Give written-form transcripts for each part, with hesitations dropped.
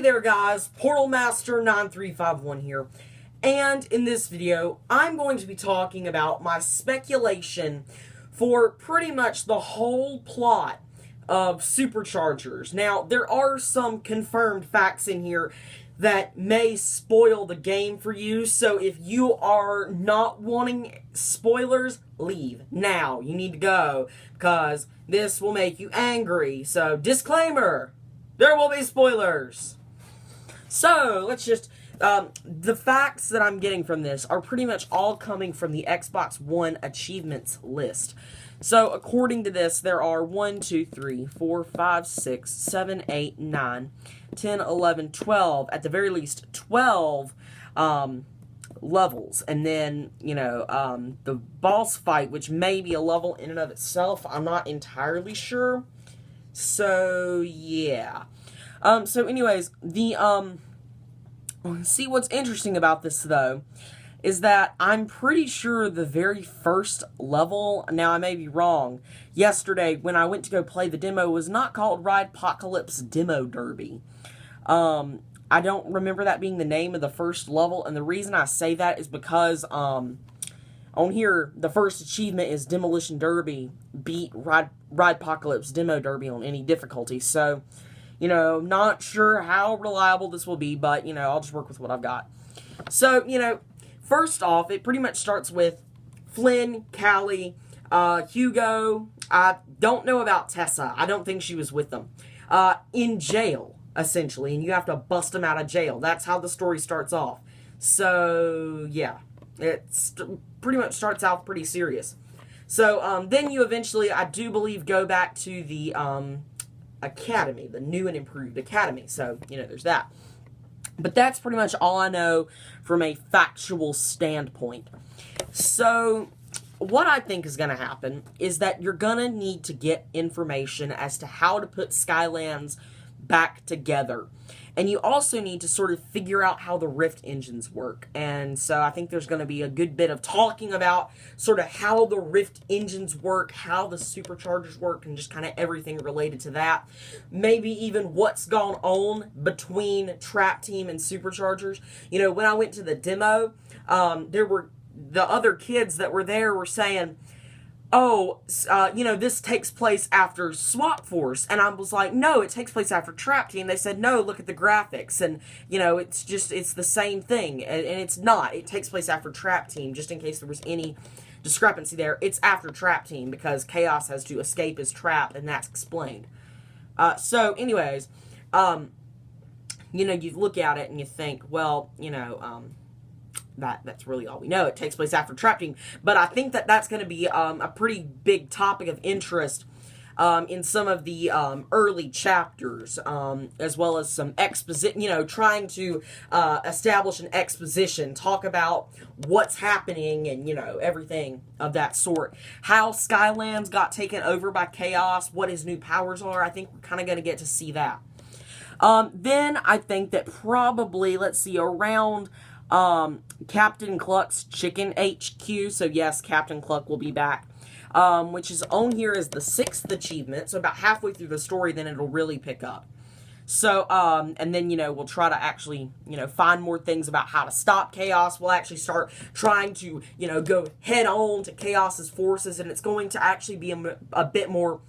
there guys, Portal Master 9351 here, and in this video, I'm going to be talking about my speculation for pretty much the whole plot of Superchargers. Now, there are some confirmed facts in here that may spoil the game for you, so if you are not wanting spoilers, leave now. You need to go, because this will make you angry. So, disclaimer! There will be spoilers! So, let's just... the facts that I'm getting from this are pretty much all coming from the Xbox One achievements list. So, according to this, there are 1, 2, 3, 4, 5, 6, 7, 8, 9, 10, 11, 12, at the very least 12 levels. And then, you know, the boss fight, which may be a level in and of itself, I'm not entirely sure. So, yeah. So anyways, see, what's interesting about this, though, is that I'm pretty sure the very first level, now I may be wrong, yesterday when I went to go play the demo, was not called Ridepocalypse Demo Derby. I don't remember that being the name of the first level, and the reason I say that is because, on here, the first achievement is Demolition Derby, beat Ridepocalypse Demo Derby on any difficulty, so, you know, not sure how reliable this will be, but, you know, I'll just work with what I've got. So, you know, first off, it pretty much starts with Flynn, Callie, Hugo. I don't know about Tessa. I don't think she was with them. In jail, essentially, and you have to bust them out of jail. That's how the story starts off. So, yeah, it pretty much starts out pretty serious. So, then you eventually, I do believe, go back to the, Academy, the new and improved Academy. So, you know, there's that. But that's pretty much all I know from a factual standpoint. So, what I think is going to happen is that you're going to need to get information as to how to put Skylanders back together. And you also need to sort of figure out how the Rift engines work. And so I think there's going to be a good bit of talking about sort of how the Rift engines work, how the Superchargers work, and just kind of everything related to that. Maybe even what's gone on between Trap Team and Superchargers. You know, when I went to the demo, there were the other kids that were there were saying, oh, you know, this takes place after Swap Force. And I was like, no, it takes place after Trap Team. They said, no, look at the graphics. And, you know, it's the same thing. And it's not. It takes place after Trap Team, just in case there was any discrepancy there. It's after Trap Team, because Chaos has to escape his trap, and that's explained. So, anyways, you know, you look at it and you think, well, you know, that's really all we know. It takes place after Trap Team. But I think that that's going to be a pretty big topic of interest in some of the early chapters, as well as some exposition, you know, trying to establish an exposition, talk about what's happening and, you know, everything of that sort. How Skylanders got taken over by Chaos, what his new powers are. I think we're kind of going to get to see that. Then I think that probably, let's see, around Captain Cluck's Chicken HQ. So yes, Captain Cluck will be back. Which is on here as the 6th achievement. So about halfway through the story, then it'll really pick up. So, and then, you know, we'll try to actually, you know, find more things about how to stop Chaos. We'll actually start trying to, you know, go head on to Chaos's forces. And it's going to actually be a bit more,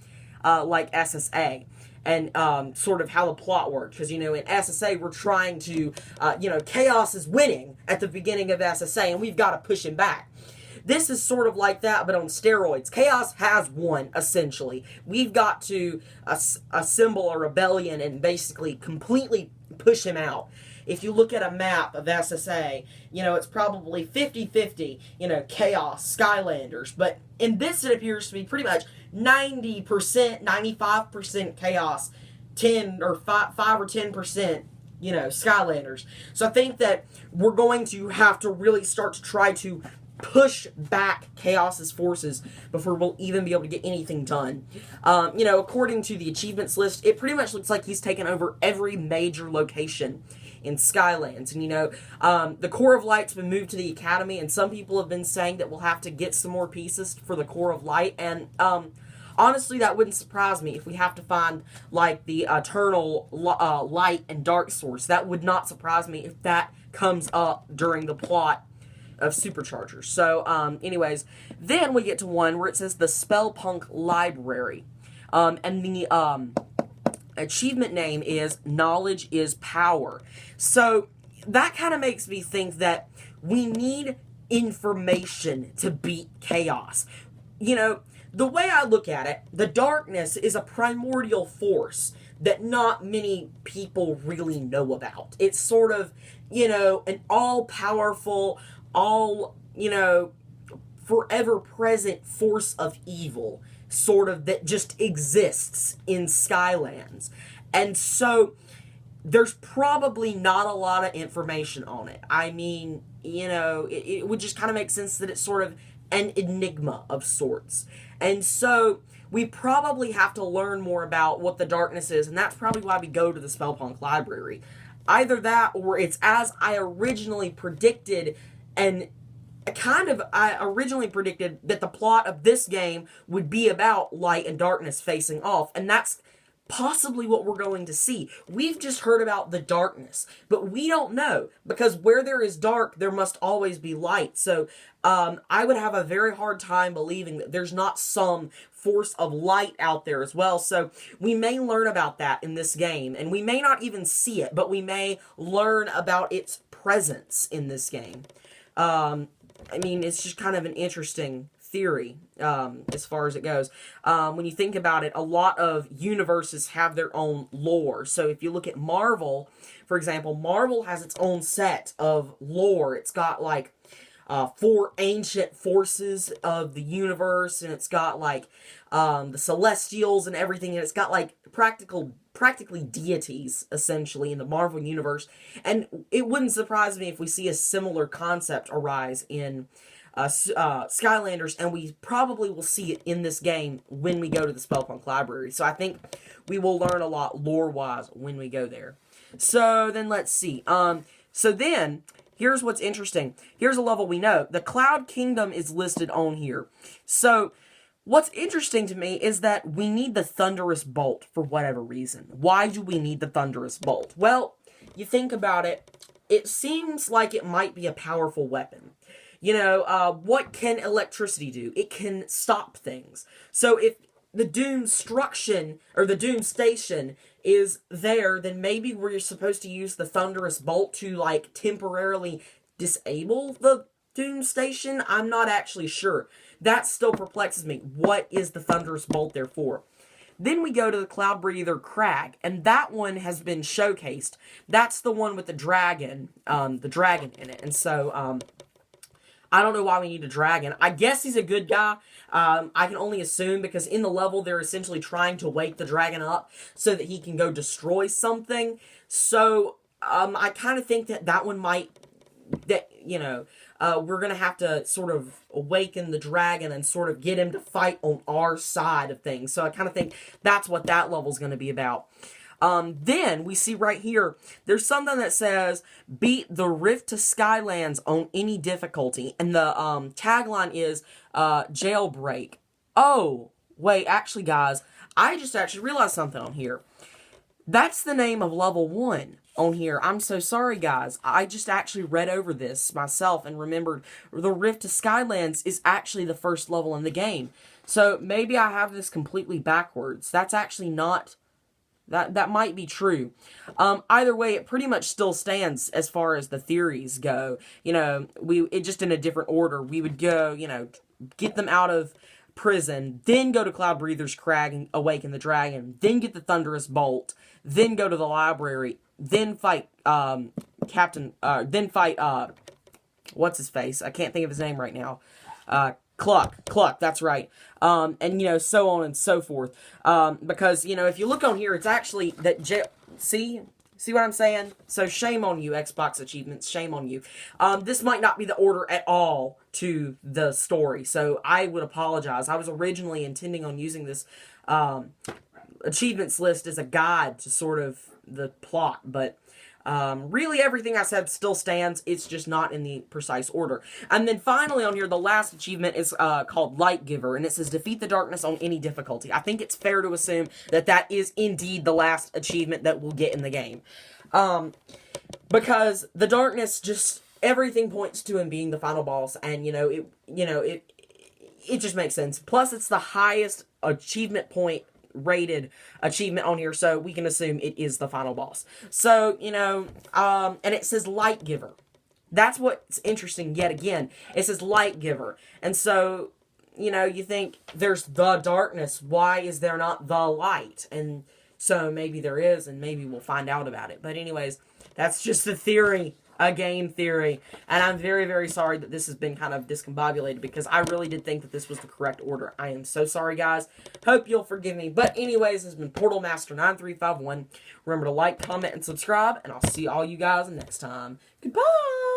like SSA. And sort of how the plot works. Because, you know, in SSA, we're trying to, you know, Chaos is winning at the beginning of SSA, and we've got to push him back. This is sort of like that, but on steroids. Chaos has won, essentially. We've got to assemble a rebellion and basically completely push him out. If you look at a map of SSA, you know, it's probably 50-50, you know, Chaos, Skylanders. But in this, it appears to be pretty much 90%, 95% Chaos, 5 or 10%, you know, Skylanders. So I think that we're going to have to really start to try to push back Chaos's forces before we'll even be able to get anything done. You know, according to the achievements list, it pretty much looks like he's taken over every major location in Skylands. And, you know, the Core of Light's been moved to the Academy, and some people have been saying that we'll have to get some more pieces for the Core of Light. And honestly, that wouldn't surprise me if we have to find, like, the eternal light and dark source. That would not surprise me if that comes up during the plot of Superchargers. So, anyways, then we get to one where it says the Spellpunk Library. And the achievement name is Knowledge is Power. So, that kind of makes me think that we need information to beat chaos. You know, the way I look at it, the darkness is a primordial force that not many people really know about. It's sort of, you know, an all-powerful, forever present force of evil, sort of, that just exists in Skylands. And so, there's probably not a lot of information on it. I mean, you know, it would just kind of make sense that it's sort of an enigma of sorts. And so, we probably have to learn more about what the darkness is, and that's probably why we go to the Spellpunk Library. Either that, or it's as I originally predicted, and I originally predicted that the plot of this game would be about light and darkness facing off, and that's possibly what we're going to see. We've just heard about the darkness, but we don't know, because where there is dark, there must always be light. So, I would have a very hard time believing that there's not some force of light out there as well. So, we may learn about that in this game, and we may not even see it, but we may learn about its presence in this game. I mean, it's just kind of an interesting theory, as far as it goes. When you think about it, a lot of universes have their own lore. So if you look at Marvel, for example, Marvel has its own set of lore. It's got, like, 4 ancient forces of the universe, and it's got, like, the Celestials and everything, and it's got, like, practically deities, essentially, in the Marvel universe. And it wouldn't surprise me if we see a similar concept arise in Skylanders, and we probably will see it in this game when we go to the Spellpunk Library. So I think we will learn a lot lore-wise when we go there. So then let's see. So then, here's what's interesting. Here's a level we know. The Cloud Kingdom is listed on here. So what's interesting to me is that we need the Thunderous Bolt for whatever reason. Why do we need the Thunderous Bolt? Well, you think about it, it seems like it might be a powerful weapon. You know, what can electricity do? It can stop things. So if the Doomstruction, or the Doom Station, is there, then maybe we're supposed to use the Thunderous Bolt to, like, temporarily disable the Doom Station? I'm not actually sure. That still perplexes me. What is the Thunderous Bolt there for? Then we go to the Cloud Breather Crag, and that one has been showcased. That's the one with the dragon in it. And so, I don't know why we need a dragon. I guess he's a good guy. I can only assume, because in the level they're essentially trying to wake the dragon up so that he can go destroy something. So, I kind of think that one might, we're going to have to sort of awaken the dragon and sort of get him to fight on our side of things. So I kind of think that's what that level's going to be about. Then we see right here, there's something that says, beat the Rift to Skylands on any difficulty. And the tagline is, jailbreak. Oh, wait, actually, guys, I just actually realized something on here. That's the name of level 1 on here. I'm so sorry, guys. I just actually read over this myself and remembered the Rift to Skylands is actually the first level in the game. So maybe I have this completely backwards. That's actually not... That might be true. Either way, it pretty much still stands as far as the theories go. You know, it just in a different order. We would go, get them out of prison, then go to Cloud Breather's Crag and awaken the dragon, then get the Thunderous Bolt, then go to the library, then fight what's his face? I can't think of his name right now. Cluck, that's right. And, so on and so forth. Because, if you look on here, it's actually that, see what I'm saying? So shame on you, Xbox achievements, shame on you. This might not be the order at all to the story, so I would apologize. I was originally intending on using this, achievements list as a guide to sort of the plot, but, Really, everything I said still stands. It's just not in the precise order. And then finally on here, the last achievement is called Light Giver, and it says defeat the darkness on any difficulty. I think it's fair to assume that that is indeed the last achievement that we'll get in the game. Because the darkness just, everything points to him being the final boss, and it just makes sense. Plus, it's the highest achievement point rated achievement on here, so we can assume it is the final boss. So, and it says Light Giver. That's what's interesting yet again. It says Light Giver. And so, you think there's the darkness. Why is there not the light? And so maybe there is, and maybe we'll find out about it. But anyways, that's just a theory. A game theory, and I'm very, very sorry that this has been kind of discombobulated, because I really did think that this was the correct order. I am so sorry, guys. Hope you'll forgive me. But anyways, this has been Portal Master 9351. Remember to like, comment, and subscribe, and I'll see all you guys next time. Goodbye!